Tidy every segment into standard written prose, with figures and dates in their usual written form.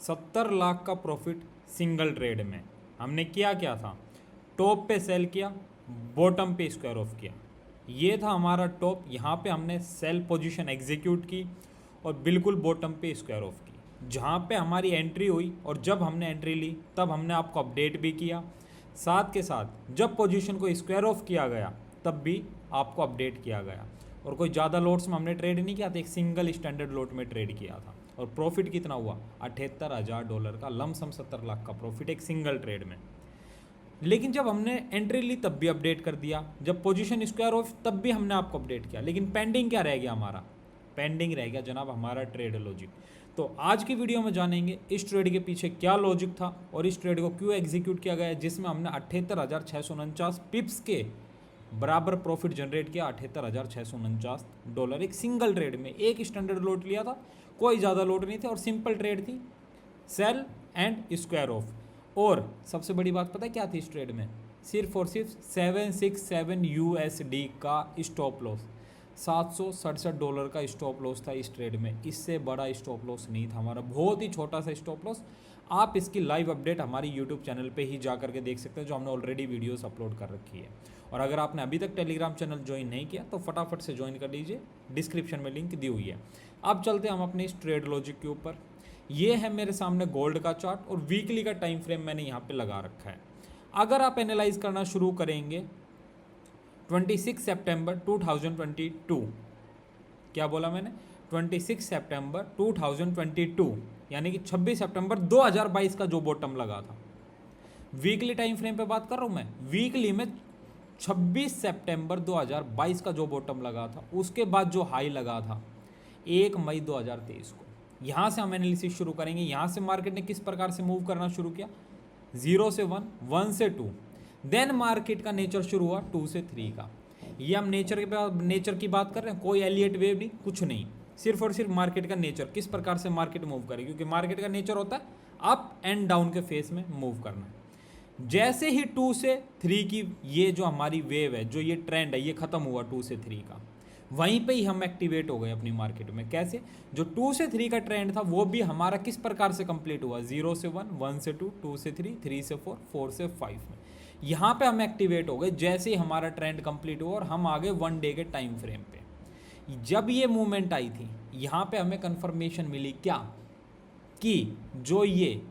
70 लाख का profit single trade में। हमने किया क्या था, टॉप पे सेल किया, बॉटम पे स्क्वायर ऑफ किया। ये था हमारा टॉप, यहाँ पे हमने सेल पोजीशन एग्जीक्यूट की और बिल्कुल बॉटम पे स्क्वायर ऑफ की। जहाँ पे हमारी एंट्री हुई और जब हमने एंट्री ली तब हमने आपको अपडेट भी किया, साथ के साथ जब पोजीशन को स्क्वायर ऑफ किया गया तब भी आपको अपडेट किया गया। और कोई ज़्यादा लोट्स में हमने ट्रेड नहीं किया था, एक सिंगल स्टैंडर्ड लोट में ट्रेड किया था। और प्रॉफिट कितना हुआ, $78,000 का, लमसम 70 लाख का प्रॉफिट एक सिंगल ट्रेड में। लेकिन जब हमने एंट्री ली तब भी अपडेट कर दिया, जब पोजीशन स्क्वायर ऑफ तब भी हमने आपको अपडेट किया। लेकिन पेंडिंग क्या रह गया हमारा, पेंडिंग रह गया जनाब हमारा ट्रेड लॉजिक। तो आज की वीडियो में जानेंगे इस ट्रेड के पीछे क्या लॉजिक था और इस ट्रेड को क्यों एग्जीक्यूट किया गया, जिसमें हमने 78,649 पिप्स के बराबर प्रॉफिट जनरेट किया। $78,649 एक सिंगल ट्रेड में। एक स्टैंडर्ड लोट लिया था, कोई ज़्यादा लोट नहीं थे और सिंपल ट्रेड थी, सेल एंड स्क्वायर ऑफ। और सबसे बड़ी बात पता है क्या थी इस ट्रेड में, सिर्फ और सिर्फ 767 USD का स्टॉप लॉस, $767 का स्टॉप लॉस था इस ट्रेड में। इससे बड़ा स्टॉप लॉस नहीं था हमारा, बहुत ही छोटा सा स्टॉप लॉस। आप इसकी लाइव अपडेट हमारी यूट्यूब चैनल पे ही जा करके देख सकते हैं, जो हमने ऑलरेडी वीडियोस अपलोड कर रखी है। और अगर आपने अभी तक टेलीग्राम चैनल ज्वाइन नहीं किया तो फटाफट से ज्वाइन कर लीजिए, डिस्क्रिप्शन में लिंक दी हुई है। अब चलते हैं हम अपने इस ट्रेड लॉजिक के ऊपर। ये है मेरे सामने गोल्ड का चार्ट और वीकली का टाइम फ्रेम मैंने यहाँ पे लगा रखा है। अगर आप एनालाइज करना शुरू करेंगे 26 सितंबर 2022, क्या बोला मैंने, 26 सितंबर 2022 यानी कि 26 सितंबर 2022 का जो बॉटम लगा था, वीकली टाइम फ्रेम पे बात कर रहा हूँ मैं। वीकली में 26 सितंबर 2022 का जो बॉटम लगा था, उसके बाद जो हाई लगा था 1 मई 2023 को, यहाँ से हम एनालिसिस शुरू करेंगे। यहाँ से मार्केट ने किस प्रकार से मूव करना शुरू किया, 0 से 1, 1 से 2, देन मार्केट का नेचर शुरू हुआ 2 से 3 का। ये हम नेचर की बात कर रहे हैं, कोई एलियट वेव नहीं, कुछ नहीं, सिर्फ और सिर्फ मार्केट का नेचर, किस प्रकार से मार्केट मूव करे, क्योंकि मार्केट का नेचर होता है अप एंड डाउन के फेस में मूव करना। जैसे ही 2 से 3 की ये जो हमारी वेव है, जो ये ट्रेंड है, ये खत्म हुआ 2 से 3 का, वहीं पे ही हम एक्टिवेट हो गए अपनी मार्केट में। कैसे, जो 2 से 3 का ट्रेंड था वो भी हमारा किस प्रकार से कंप्लीट हुआ, 0 से 1, 1 से 2, 2 से 3, 3 से 4, 4 से 5 में। यहाँ पे हम एक्टिवेट हो गए जैसे ही हमारा ट्रेंड कंप्लीट हुआ और हम आ गए 1 डे के टाइम फ्रेम पे। जब ये मूवमेंट आई थी, यहाँ पे हमें कंफर्मेशन मिली क्या, कि जो ये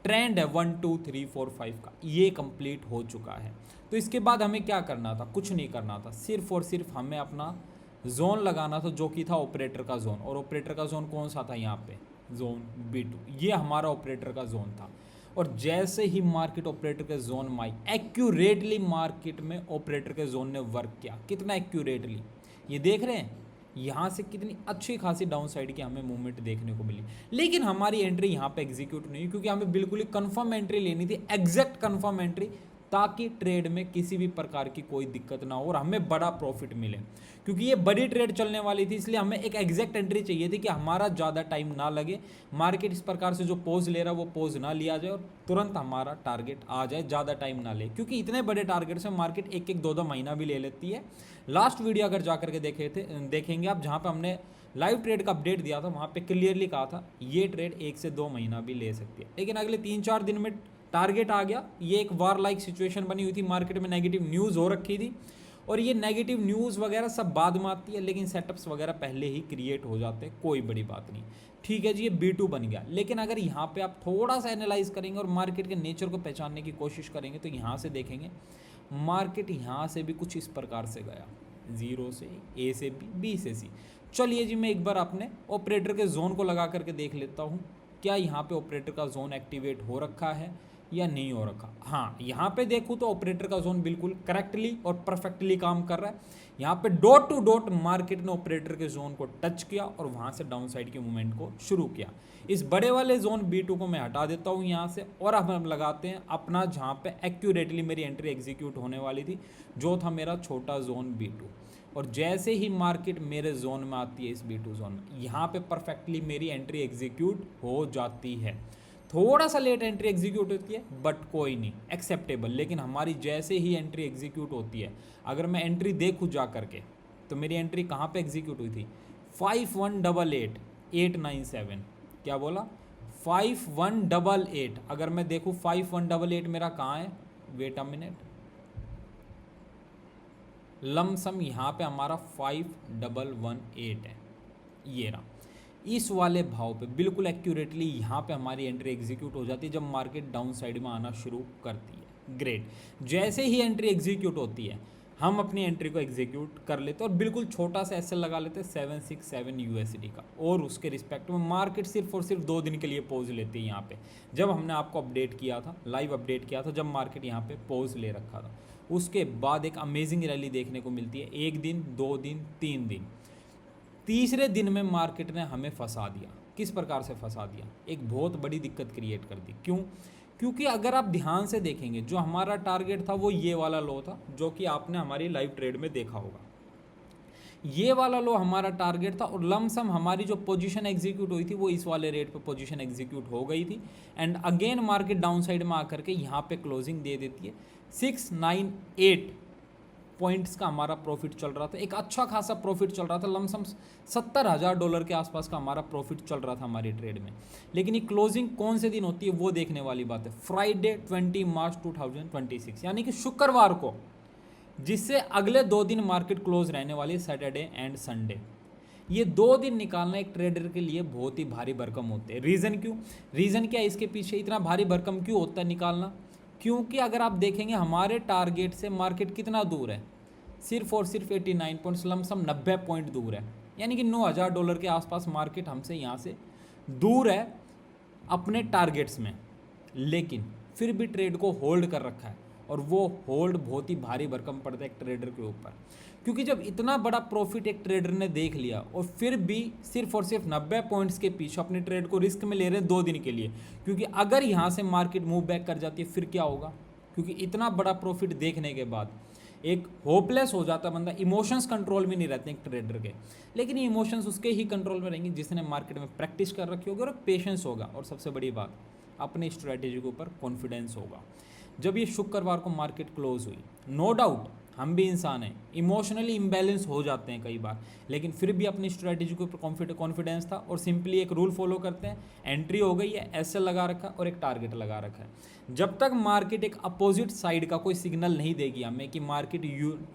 ट्रेंड है 1 2 3 4 5 का, ये कंप्लीट हो चुका है। तो इसके बाद हमें क्या करना था, कुछ नहीं करना था, सिर्फ और सिर्फ हमें अपना जोन लगाना था, जो कि था ऑपरेटर का जोन। और ऑपरेटर का जोन कौन सा था, यहाँ पे जोन B2, ये हमारा ऑपरेटर का जोन था। और जैसे ही मार्केट ऑपरेटर के जोन में आई, एक्यूरेटली मार्केट में ऑपरेटर के जोन ने वर्क किया। कितना एक्यूरेटली, ये देख रहे हैं यहाँ से कितनी अच्छी खासी डाउन साइड की हमें मूवमेंट देखने को मिली। लेकिन हमारी एंट्री यहाँ पे एग्जीक्यूट नहीं, क्योंकि हमें बिल्कुल ही कंफर्म एंट्री लेनी थी, एग्जैक्ट कंफर्म एंट्री, ताकि ट्रेड में किसी भी प्रकार की कोई दिक्कत ना हो और हमें बड़ा प्रॉफिट मिले। क्योंकि ये बड़ी ट्रेड चलने वाली थी, इसलिए हमें एक एग्जैक्ट एंट्री चाहिए थी कि हमारा ज़्यादा टाइम ना लगे, मार्केट इस प्रकार से जो पोज ले रहा है वो पोज ना लिया जाए और तुरंत हमारा टारगेट आ जाए, ज़्यादा टाइम ना ले। क्योंकि इतने बड़े टारगेट से मार्केट 1-1 2-2 महीना भी ले लेती है। लास्ट वीडियो अगर जा करके देखेंगे आप, जहाँ पर हमने लाइव ट्रेड का अपडेट दिया था, वहाँ पे क्लियरली कहा था ये ट्रेड 1 से 2 महीना भी ले सकती है। लेकिन अगले 3-4 दिन में टारगेट आ गया। ये एक वार लाइक सिचुएशन बनी हुई थी, मार्केट में नेगेटिव न्यूज़ हो रखी थी। और ये नेगेटिव न्यूज़ वगैरह सब बाद में आती है, लेकिन सेटअप्स वगैरह पहले ही क्रिएट हो जाते हैं, कोई बड़ी बात नहीं। ठीक है जी, ये B2 बन गया। लेकिन अगर यहाँ पे आप थोड़ा सा एनालाइज करेंगे और मार्केट के नेचर को पहचानने की कोशिश करेंगे, तो यहाँ से देखेंगे मार्केट यहाँ से भी कुछ इस प्रकार से गया, 0 से A से B से C। चलिए जी, मैं एक बार अपने ऑपरेटर के जोन को लगा करके देख लेता हूँ, क्या यहाँ पे ऑपरेटर का जोन एक्टिवेट हो रखा है या नहीं हो रखा। हाँ, यहाँ पे देखूँ तो ऑपरेटर का जोन बिल्कुल करेक्टली और परफेक्टली काम कर रहा है। यहाँ पे डॉट टू डॉट मार्केट ने ऑपरेटर के जोन को टच किया और वहाँ से डाउन साइड के मूवमेंट को शुरू किया। इस बड़े वाले जोन B2 को मैं हटा देता हूँ यहाँ से, और अब हम लगाते हैं अपना जहाँ पे एक्यूरेटली मेरी एंट्री एग्जीक्यूट होने वाली थी, जो था मेरा छोटा जोन B2। और जैसे ही मार्केट मेरे जोन में आती है, इस B2 जोन में, यहाँ पे परफेक्टली मेरी एंट्री एग्जीक्यूट हो जाती है। थोड़ा सा लेट एंट्री एग्जीक्यूट होती है, बट कोई नहीं, एक्सेप्टेबल। लेकिन हमारी जैसे ही एंट्री एग्जीक्यूट होती है, अगर मैं एंट्री देखूँ जा करके, तो मेरी एंट्री कहाँ पे एग्जीक्यूट हुई थी, 5188897। क्या बोला, 5188, अगर मैं देखूँ 5188 मेरा कहाँ है, वेट अ मिनट, लमसम यहाँ पे हमारा 5118 है, ये रहा। इस वाले भाव पे बिल्कुल एक्यूरेटली यहाँ पे हमारी एंट्री एग्जीक्यूट हो जाती है जब मार्केट डाउन साइड में आना शुरू करती है। ग्रेट, जैसे ही एंट्री एग्जीक्यूट होती है हम अपनी एंट्री को एग्जीक्यूट कर लेते हैं और बिल्कुल छोटा सा एसएल लगा लेते हैं 767 यूएसडी का, और उसके रिस्पेक्ट में मार्केट सिर्फ और सिर्फ 2 दिन के लिए पॉज लेती है। यहाँ पे जब हमने आपको अपडेट किया था, लाइव अपडेट किया था, जब मार्केट यहाँ पे पॉज ले रखा था, उसके बाद एक अमेजिंग रैली देखने को मिलती है। 1 दिन, 2 दिन, 3 दिन, तीसरे दिन में मार्केट ने हमें फंसा दिया। किस प्रकार से फंसा दिया, एक बहुत बड़ी दिक्कत क्रिएट कर दी। क्यों? क्योंकि अगर आप ध्यान से देखेंगे जो हमारा टारगेट था वो ये वाला लो था, जो कि आपने हमारी लाइव ट्रेड में देखा होगा। ये वाला लो हमारा टारगेट था और लमसम हमारी जो पोजीशन एग्जीक्यूट हुई थी वो इस वाले रेट पे पोजीशन एग्जीक्यूट हो गई थी। And again market down side में आकर के यहाँ पे क्लोजिंग दे देती है। 698 पॉइंट्स का हमारा प्रॉफिट चल रहा था, एक अच्छा खासा प्रॉफिट चल रहा था, लमसम $70,000 के आसपास का हमारा प्रॉफिट चल रहा था हमारी ट्रेड में। लेकिन ये क्लोजिंग कौन से दिन होती है वो देखने वाली बात है। फ्राइडे 20 मार्च 2026 यानी कि शुक्रवार को, जिससे अगले 2 दिन मार्केट क्लोज रहने वाली है, सैटरडे एंड संडे। ये 2 दिन निकालना एक ट्रेडर के लिए बहुत ही भारी भरकम होते हैं। रीज़न क्यों? रीज़न क्या है इसके पीछे इतना भारी भरकम क्यों होता है निकालना? क्योंकि अगर आप देखेंगे हमारे टारगेट से मार्केट कितना दूर है, सिर्फ और सिर्फ 89 पॉइंट्स, लमसम 90 पॉइंट दूर है। यानी कि $9,000 के आसपास मार्केट हमसे यहाँ से दूर है अपने टारगेट्स में, लेकिन फिर भी ट्रेड को होल्ड कर रखा है। और वो होल्ड बहुत ही भारी भरकम पड़ता है एक ट्रेडर के ऊपर, क्योंकि जब इतना बड़ा प्रॉफिट एक ट्रेडर ने देख लिया और फिर भी सिर्फ और सिर्फ 90 पॉइंट्स के पीछे अपनी ट्रेड को रिस्क में ले रहे हैं 2 दिन के लिए, क्योंकि अगर यहाँ से मार्केट मूव बैक कर जाती है फिर क्या होगा? क्योंकि इतना बड़ा प्रॉफिट देखने के बाद एक होपलेस हो जाता बंदा, इमोशंस कंट्रोल में नहीं रहते एक ट्रेडर के। लेकिन ये इमोशंस उसके ही कंट्रोल में रहेंगे जिसने मार्केट में प्रैक्टिस कर रखी होगी और पेशेंस होगा, और सबसे बड़ी बात अपनी स्ट्रैटेजी के ऊपर कॉन्फिडेंस होगा। जब ये शुक्रवार को मार्केट क्लोज हुई, नो डाउट हम भी इंसान हैं, इमोशनली इम्बैलेंस हो जाते हैं कई बार, लेकिन फिर भी अपनी स्ट्रैटेजी के ऊपर कॉन्फिडेंस था और सिंपली एक रूल फॉलो करते हैं। एंट्री हो गई है, एसएल लगा रखा और एक टारगेट लगा रखा है। जब तक मार्केट एक अपोजिट साइड का कोई सिग्नल नहीं देगी हमें कि मार्केट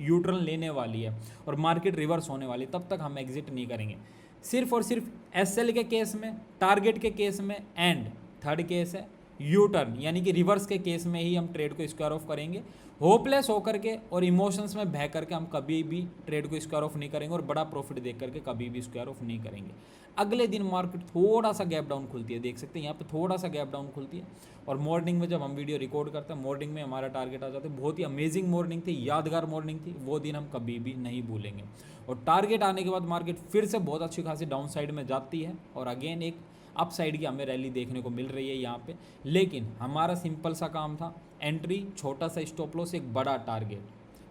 यूटर्न लेने वाली है और मार्केट रिवर्स होने वाली है, तब तक हम एग्जिट नहीं करेंगे। सिर्फ और सिर्फ एसएल के केस में, टारगेट के केस में, एंड थर्ड केस है यू टर्न यानी कि रिवर्स के केस में ही हम ट्रेड को स्क्वायर ऑफ करेंगे। होपलेस होकर के और इमोशंस में बह करके हम कभी भी ट्रेड को स्क्वायर ऑफ नहीं करेंगे और बड़ा प्रॉफिट देख करके कभी भी स्क्वायर ऑफ नहीं करेंगे। अगले दिन मार्केट थोड़ा सा गैप डाउन खुलती है, देख सकते हैं यहाँ पे थोड़ा सा गैप डाउन खुलती है। और मॉर्निंग में जब हम वीडियो रिकॉर्ड करते हैं, मॉर्निंग में हमारा टारगेट आ जाता है। बहुत ही अमेजिंग मॉर्निंग थी, यादगार मॉर्निंग थी, वो दिन हम कभी भी नहीं भूलेंगे। और टारगेट आने के बाद मार्केट फिर से बहुत अच्छी खासी डाउन साइड में जाती है और अगेन एक अप साइड की हमें रैली देखने को मिल रही है यहाँ पे। लेकिन हमारा सिंपल सा काम था, एंट्री, छोटा सा स्टॉप लॉस, एक बड़ा टारगेट।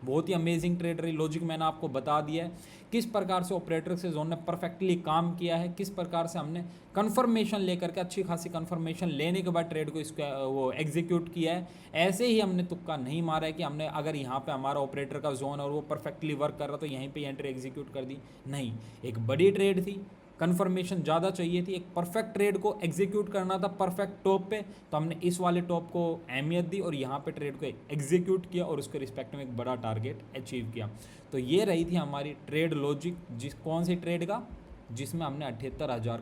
बहुत ही अमेजिंग ट्रेड रही। लॉजिक मैंने आपको बता दिया है किस प्रकार से ऑपरेटर से जोन ने परफेक्टली काम किया है, किस प्रकार से हमने कंफर्मेशन लेकर के, अच्छी खासी कंफर्मेशन लेने के बाद ट्रेड को इसका वो एग्जीक्यूट किया है। ऐसे ही हमने तुक्का नहीं मारा है कि हमने अगर यहाँ पे हमारा ऑपरेटर का जोन और वो परफेक्टली वर्क कर रहा तो यहीं पे एंट्री एग्जीक्यूट कर दी, नहीं। एक बड़ी ट्रेड थी, कंफर्मेशन ज़्यादा चाहिए थी, एक परफेक्ट ट्रेड को एग्जीक्यूट करना था परफेक्ट टॉप पे, तो हमने इस वाले टॉप को अहमियत दी और यहाँ पे ट्रेड को एग्जीक्यूट किया और उसके रिस्पेक्ट में एक बड़ा टारगेट अचीव किया। तो ये रही थी हमारी ट्रेड लॉजिक। कौन सी ट्रेड का? जिसमें हमने $78,000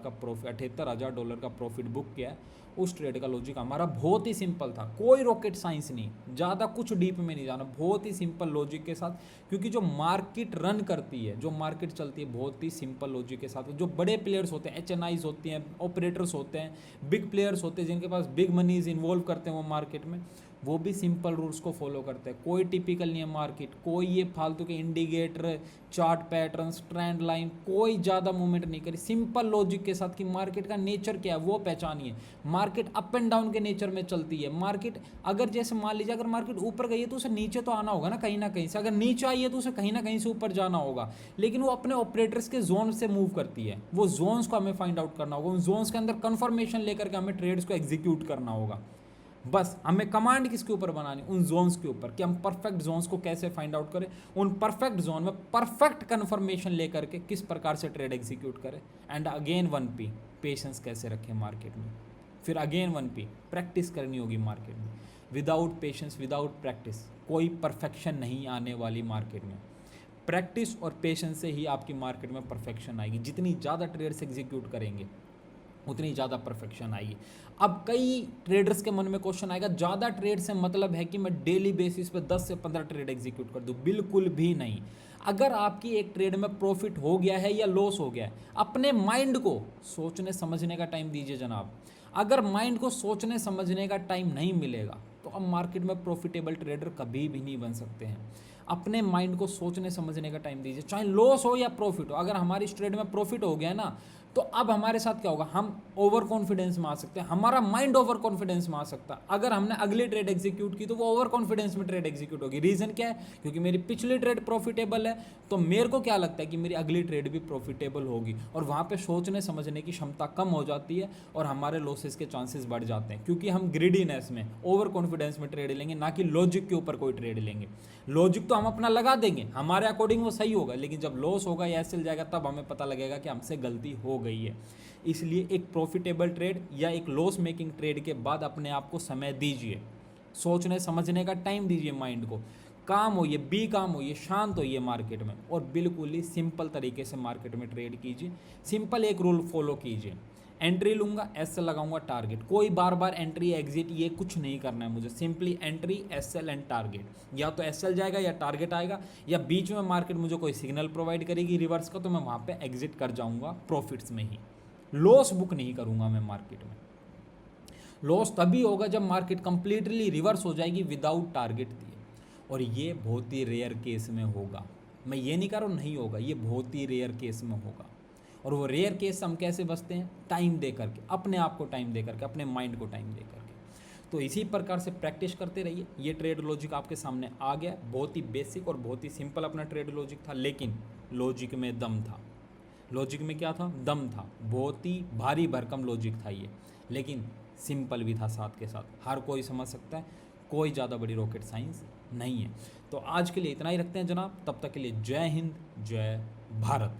का प्रॉफिट बुक किया है। उस ट्रेड का लॉजिक हमारा बहुत ही सिंपल था, कोई रॉकेट साइंस नहीं, ज़्यादा कुछ डीप में नहीं जाना, बहुत ही सिंपल लॉजिक के साथ। क्योंकि जो मार्केट रन करती है, जो मार्केट चलती है, बहुत ही सिंपल लॉजिक के साथ। जो बड़े प्लेयर्स होते हैं, HNIs होती हैं, ऑपरेटर्स होते हैं, बिग प्लेयर्स होते हैं, जिनके पास बिग मनीज इन्वॉल्व करते हैं वो मार्केट में, वो भी सिंपल रूल्स को फॉलो करते हैं। कोई टिपिकल नहीं है मार्केट, कोई ये फालतू के indicator, chart patterns, trend line, कोई ज़्यादा मूवमेंट नहीं करी। सिंपल लॉजिक के साथ कि मार्केट का नेचर क्या है वो पहचानिए। मार्केट अप एंड डाउन के नेचर में चलती है। मार्केट अगर जैसे मान लीजिए अगर मार्केट ऊपर गई है तो उसे नीचे तो आना होगा ना कहीं से, अगर नीचे आई है तो उसे कहीं ना कहीं से ऊपर जाना होगा। लेकिन वो अपने ऑपरेटर्स के जोन से मूव करती है, वो जोन्स को हमें फाइंड आउट करना होगा, उन जोन्स के अंदर कंफर्मेशन लेकर के हमें ट्रेड्स को एग्जीक्यूट करना होगा। बस हमें कमांड किसके ऊपर बनानी? उन जोन्स के ऊपर, कि हम परफेक्ट जोन्स को कैसे फाइंड आउट करें, उन परफेक्ट जोन में परफेक्ट कंफर्मेशन लेकर के किस प्रकार से ट्रेड एग्जीक्यूट करें। एंड अगेन 1P, पेशेंस कैसे रखें मार्केट में। फिर अगेन 1P, प्रैक्टिस करनी होगी मार्केट में। विदाउट पेशेंस, विदाउट प्रैक्टिस कोई परफेक्शन नहीं आने वाली मार्केट में। प्रैक्टिस और पेशेंस से ही आपकी मार्केट में परफेक्शन आएगी। जितनी ज़्यादा ट्रेड्स एग्जीक्यूट करेंगे उतनी ज़्यादा परफेक्शन आएगी। अब कई ट्रेडर्स के मन में क्वेश्चन आएगा, ज़्यादा ट्रेड से मतलब है कि मैं डेली बेसिस पे 10 से 15 ट्रेड एग्जीक्यूट कर दूँ? बिल्कुल भी नहीं। अगर आपकी एक ट्रेड में प्रॉफिट हो गया है या लॉस हो गया है, अपने माइंड को सोचने समझने का टाइम दीजिए जनाब। अगर माइंड को सोचने समझने का टाइम नहीं मिलेगा तो अब मार्केट में प्रॉफिटेबल ट्रेडर कभी भी नहीं बन सकते हैं। अपने माइंड को सोचने समझने का टाइम दीजिए, चाहे लॉस हो या प्रॉफिट हो। अगर हमारी इस ट्रेड में प्रॉफिट हो गया ना, तो अब हमारे साथ क्या होगा, हम ओवर कॉन्फिडेंस में आ सकते हैं, हमारा माइंड ओवर कॉन्फिडेंस में आ सकता है। अगर हमने अगली ट्रेड एग्जीक्यूट की तो वो ओवर कॉन्फिडेंस में ट्रेड एग्जीक्यूट होगी। रीजन क्या है? क्योंकि मेरी पिछली ट्रेड प्रॉफिटेबल है, तो मेरे को क्या लगता है कि मेरी अगली ट्रेड भी प्रॉफिटेबल होगी, और वहाँ पे सोचने समझने की क्षमता कम हो जाती है और हमारे लॉसेस के चांसेस बढ़ जाते हैं, क्योंकि हम ग्रीडीनेस में, ओवर कॉन्फिडेंस में ट्रेड लेंगे, ना कि लॉजिक के ऊपर कोई ट्रेड लेंगे। लॉजिक तो हम अपना लगा देंगे, हमारे अकॉर्डिंग वो सही होगा, लेकिन जब लॉस होगा या चल जाएगा तब हमें पता लगेगा कि हमसे गलती हो गई है। इसलिए एक प्रॉफिटेबल ट्रेड या एक लॉस मेकिंग ट्रेड के बाद अपने आप को समय दीजिए, सोचने समझने का टाइम दीजिए माइंड को। काम होइए, बी काम होइए, शांत होइए मार्केट में, और बिल्कुल ही सिंपल तरीके से मार्केट में ट्रेड कीजिए। सिंपल एक रूल फॉलो कीजिए, एंट्री लूँगा, एस से लगाऊंगा टारगेट। कोई बार बार एंट्री एग्जिट ये कुछ नहीं करना है मुझे, simply entry, S L and target. या तो एस एल जाएगा या टारगेट आएगा, या बीच में मार्केट मुझे कोई सिग्नल प्रोवाइड करेगी रिवर्स का, तो मैं वहाँ पे एग्जिट कर जाऊँगा प्रॉफिट्स में ही। लॉस बुक नहीं करूँगा मैं मार्केट में। लॉस तभी होगा जब मार्केट कंप्लीटली रिवर्स हो जाएगी विदाउट टारगेट दिए, और ये बहुत ही रेयर केस में होगा। मैं ये नहीं कह रहा हूँ नहीं होगा, ये बहुत ही रेयर केस में होगा। और वो रेयर केस हम कैसे बचते हैं? टाइम दे करके, अपने आप को टाइम दे करके, अपने माइंड को टाइम दे करके। तो इसी प्रकार से प्रैक्टिस करते रहिए। ये ट्रेड लॉजिक आपके सामने आ गया, बहुत ही बेसिक और बहुत ही सिंपल अपना ट्रेड लॉजिक था, लेकिन लॉजिक में दम था। लॉजिक में क्या था? दम था। बहुत ही भारी भरकम लॉजिक था ये, लेकिन सिंपल भी था साथ के साथ, हर कोई समझ सकता है, कोई ज़्यादा बड़ी रॉकेट साइंस नहीं है। तो आज के लिए इतना ही रखते हैं जनाब, तब तक के लिए जय हिंद, जय भारत।